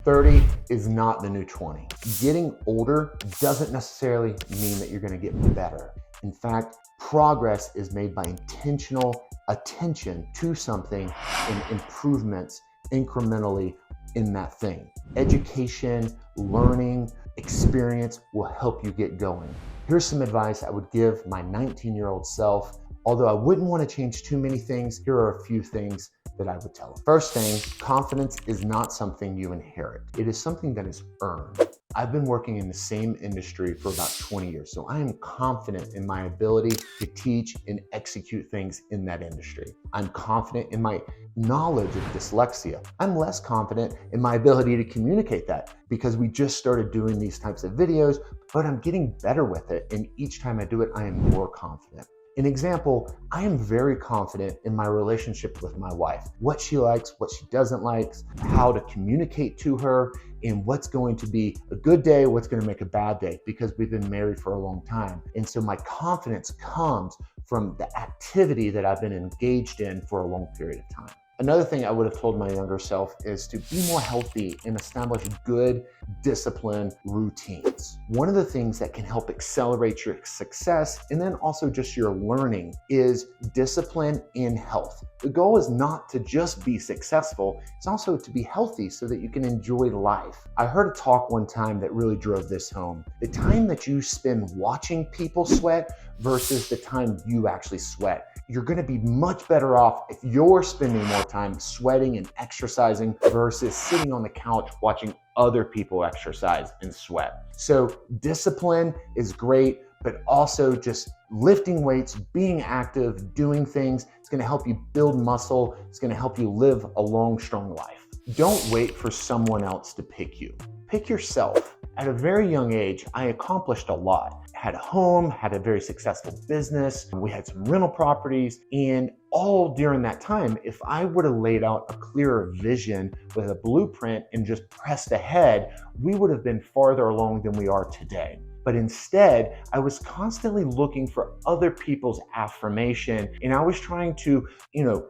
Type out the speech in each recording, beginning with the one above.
30 is not the new 20. Getting older doesn't necessarily mean that you're going to get better. In fact, progress is made by intentional attention to something and improvements incrementally in that thing. Education, learning, experience will help you get going. Here's some advice I would give my 19-year-old self. Although I wouldn't want to change too many things, here are a few things that I would tell them. First thing, confidence is not something you inherit. It is something that is earned. I've been working in the same industry for about 20 years, so I am confident in my ability to teach and execute things in that industry. I'm confident in my knowledge of dyslexia. I'm less confident in my ability to communicate that because we just started doing these types of videos, but I'm getting better with it, and each time I do it, I am more confident. An example, I am very confident in my relationship with my wife, what she likes, what she doesn't like, how to communicate to her, and what's going to be a good day, what's going to make a bad day, because we've been married for a long time. And so my confidence comes from the activity that I've been engaged in for a long period of time. Another thing I would have told my younger self is to be more healthy and establish good, disciplined routines. One of the things that can help accelerate your success and then also just your learning is discipline in health. The goal is not to just be successful, it's also to be healthy so that you can enjoy life. I heard a talk one time that really drove this home. The time that you spend watching people sweat versus the time you actually sweat. You're going to be much better off if you're spending more time sweating and exercising versus sitting on the couch watching other people exercise and sweat. So discipline is great, but also just lifting weights, being active, doing things, it's going to help you build muscle. It's going to help you live a long, strong life. Don't wait for someone else to pick you. Pick yourself. At a very young age, I accomplished a lot. Had a home, had a very successful business, we had some rental properties, and all during that time, if I would have laid out a clearer vision with a blueprint and just pressed ahead, we would have been farther along than we are today. But instead, I was constantly looking for other people's affirmation, and I was trying to,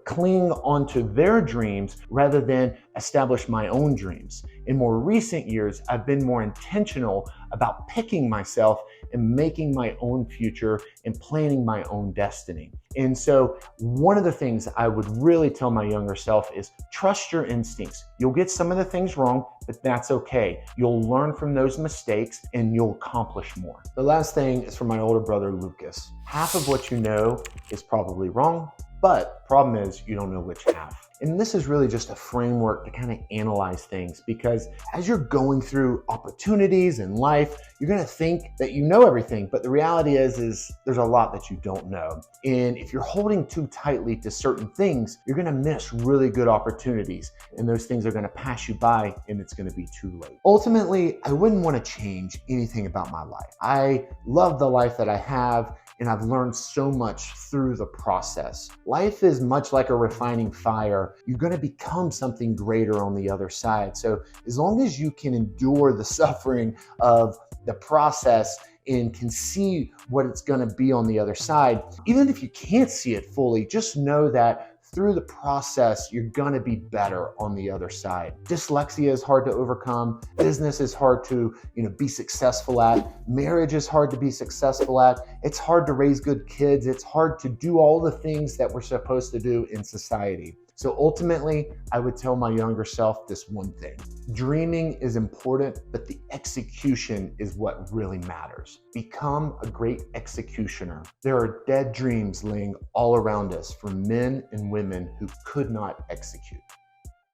cling onto their dreams rather than establish my own dreams. In more recent years, I've been more intentional about picking myself and making my own future and planning my own destiny. And so one of the things I would really tell my younger self is trust your instincts. You'll get some of the things wrong, but that's okay. You'll learn from those mistakes and you'll accomplish more. The last thing is for my older brother, Lucas. Half of what you know is probably wrong, but problem is you don't know which half. And this is really just a framework to kind of analyze things, because as you're going through opportunities in life, you're going to think that you know everything, but the reality is there's a lot that you don't know. And if you're holding too tightly to certain things, you're going to miss really good opportunities, and those things are going to pass you by and it's going to be too late. Ultimately, I wouldn't want to change anything about my life. I love the life that I have, and I've learned so much through the process. Life is much like a refining fire. You're going to become something greater on the other side. So as long as you can endure the suffering of the process and can see what it's going to be on the other side, even if you can't see it fully, just know that through the process, you're going to be better on the other side. Dyslexia is hard to overcome. Business is hard to, be successful at. Marriage is hard to be successful at. It's hard to raise good kids. It's hard to do all the things that we're supposed to do in society. So ultimately, I would tell my younger self this one thing. Dreaming is important, but the execution is what really matters. Become a great executioner. There are dead dreams laying all around us for men and women who could not execute.